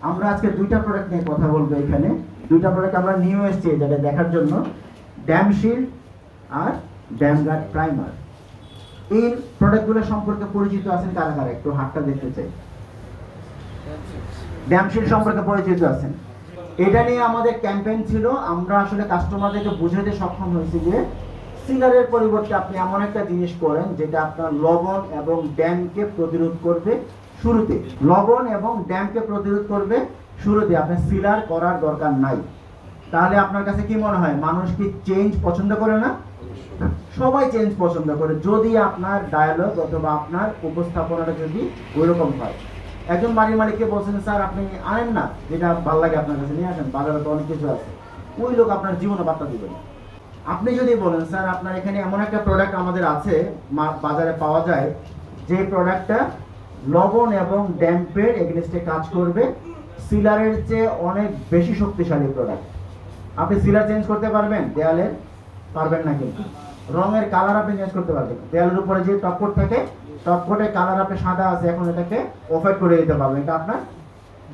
আমরা আজকে দুইটা প্রোডাক্ট নিয়ে কথা বলবো। এখানে দুইটা প্রোডাক্ট আমরা নিয়ে এসেছি যেটা দেখার জন্য, ড্যাম শিল্ড আর ড্যাম গার্ড প্রাইমার। এই প্রোডাক্টগুলো সম্পর্কে পরিচিত আছেন কারা কারা? একটু হাতটা দেখতে চাই। ড্যাম শিল্ড সম্পর্কে পরিচিত আছেন? এটা নিয়ে আমাদের ক্যাম্পেইন ছিল। আমরা আসলে কাস্টমারদেরকে বুঝাতে সক্ষম হয়েছি যে সিলারের পরিবর্তে আপনি এমন একটা জিনিস করেন যেটা আপনার লবণ এবং ড্যামকে প্রতিরোধ করবে। শুরুতে লবণ এবং ড্যামকে প্রতিরোধ করবে শুরুতে, আপনি সিলার করার দরকার নাই। তাহলে আপনার কাছে কি মনে হয়, মানুষ কি চেঞ্জ পছন্দ করে না? সবাই চেঞ্জ পছন্দ করে, যদি আপনার ডায়ালগ অথবা আপনার উপস্থাপনাটা যদি ওইরকম হয়। একজন বাড়ির মালিককে বলছেন, স্যার আপনি আনেন না, যেটা ভালো লাগে আপনার কাছে নিয়ে আসেন, বাজারে তো অনেক কিছু আছে। ওই লোক আপনার জীবনে বার্তা দিবেন। আপনি যদি বলেন, স্যার আপনার এখানে এমন একটা প্রোডাক্ট আমাদের আছে, বাজারে পাওয়া যায়, যে প্রোডাক্টটা লবণ এবং ড্যাম্পের এগেনস্টে কাজ করবে, সিলারের চেয়ে অনেক বেশি শক্তিশালী প্রোডাক্ট। আপনি সিলার চেঞ্জ করতে পারবেন, দেয়ালের পারবেন না, কিন্তু রঙের কালার আপনি চেঞ্জ করতে পারবেন। দেয়ালের উপরে যে টপকোট থাকে, টপকোটের কালার আপনি সাদা আছে, এখন এটাকে অফাইট করে দিতে পারবেন। এটা আপনার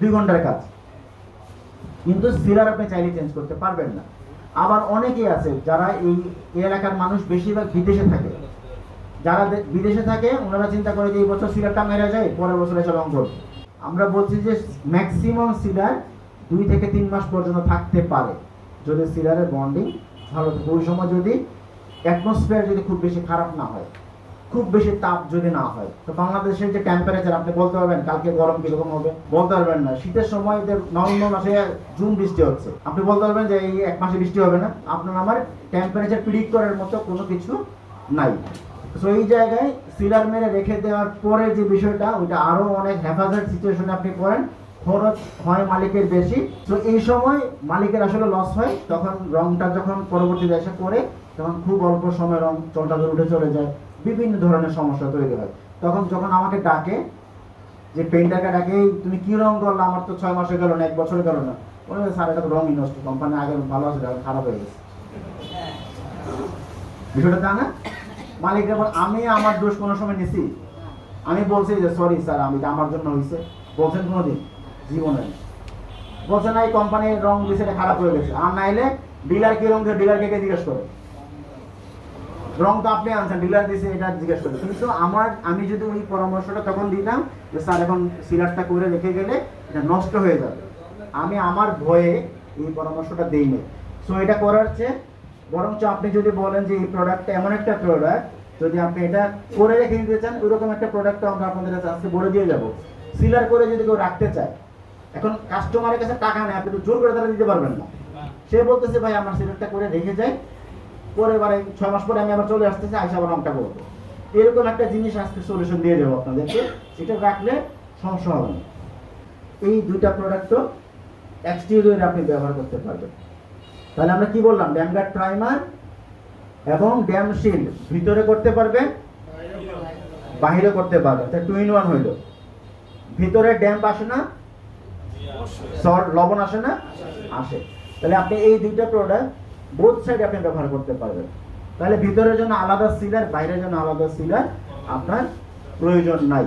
2 ঘন্টার কাজ। কিন্তু সিলার আপনি চাইলে চেঞ্জ করতে পারবেন না। আবার অনেকেই আছে যারা এই এলাকার মানুষ বেশিরভাগ বিদেশে থাকে, যারা বিদেশে থাকে ওনারা চিন্তা করে যে এই বছর সিলারটা মেরে যায়, পরের বছর এসে রং করবে। আমরা বলছি যে ম্যাক্সিমাম সিলার 2 থেকে 3 মাস পর্যন্ত থাকতে পারে, যদি সিলারের বন্ডিং ভালো থাকে। ওই সময় যদি অ্যাটমসফিয়ার যদি খুব বেশি খারাপ না হয়, খুব বেশি তাপ যদি না হয়। তো বাংলাদেশের যে টেম্পারেচার, আপনি বলতে পারবেন কালকে গরম কিরকম হবে? বলতে পারবেন না। শীতের সময় নভেম্বর মাসে জুন বৃষ্টি হচ্ছে, আপনি বলতে পারবেন যে এই 1 মাসে বৃষ্টি হবে না? আপনার আমার টেম্পারেচার প্রিডিক্ট করার মতো কোনো কিছু নাই। তো এই জায়গায় সিলার মেরে রেখে দেওয়ার পরে যে বিষয়টা, ওইটা আরো অনেক হ্যাফাজার্ড সিচুয়েশনে আপনি করেন, খরচ হয় মালিকের বেশি। তো এই সময় মালিকের আসলে লস হয়। তখন রংটা যখন পরবর্তীতে এসে করে, তখন খুব অল্প সময় রং চলটা উঠে চলে যায়, বিভিন্ন ধরনের সমস্যা তৈরি হয়। তখন যখন আমাকে ডাকে, যে পেইন্টারকে ডাকে, তুমি কি রং করলো, আমার তো 6 মাসে গেল না, 1 বছরে গেল না, বলে স্যার এটা তো রঙই নষ্ট, কোম্পানি আগে ভালো আছে, খারাপ হয়ে গেছে। বিষয়টা তা না? মালিকরা বল, আমি আমার দোষ কোনো সময় নিছি? আমি বলছি যে সরি স্যার, আমি আমার জন্য হয়েছে? বলছেন কোনোদিন? জীবনে বলছে না, এই কোম্পানির রং দিয়েছে, এটা খারাপ হয়ে গেছে। আর নাইলে ডিলার কি রং, ডিলারকে জিজ্ঞেস করে, রং তো আপনি আনছেন, ডিলার দিয়েছে, এটা জিজ্ঞেস করে। কিন্তু আমি যদি ওই পরামর্শটা তখন দিতাম যে স্যার এখন সিলারটা করে রেখে গেলে এটা নষ্ট হয়ে যাবে, আমি আমার ভয়ে এই পরামর্শটা দিই না। সো এটা করার চেয়ে বরঞ্চ আপনি যদি বলেন যে এই প্রোডাক্টটা এমন একটা প্রোডাক্ট, যদি আপনি এটা করে রেখে দিতে চান, ওইরকম একটা প্রোডাক্টটা আমরা আপনাদের কাছে আজকে বলে দিয়ে যাবো। সিলার করে যদি কেউ রাখতে চায়, এখন কাস্টমারের কাছে টাকা নেই, আপনি তো জোর করে তারা দিতে পারবেন না। সে বলতেছে ভাই আমার সিলারটা করে রেখে যায়, পরে এবারে 6 মাস পরে আমি আবার চলে আসতেছি, আইসা আবার রংটা করবো। এরকম একটা জিনিস আজকে সলিউশন দিয়ে দেবো আপনাদেরকে। এটা রাখলে সমস্যা হবে না। এই দুইটা প্রোডাক্টও এক্সটেরিয়রে আপনি ব্যবহার করতে পারবেন। তাহলে আমরা কি বললাম, ড্যাম গার্ড প্রাইমার এবং ড্যাম শিল্ড ভিতরে করতে পারবেন, বাহিরে করতে পারবেন। তাই 2 in 1 হইল। ভিতরে ড্যাম্প আসে না, সল্ট লবণ আসে না? আসে। তাহলে আপনি এই দুইটা প্রোডাক্ট বোথ সাইড আপনি ব্যবহার করতে পারবেন। তাহলে ভিতরের জন্য আলাদা সিলার, বাইরের জন্য আলাদা সিলার আপনার প্রয়োজন নাই।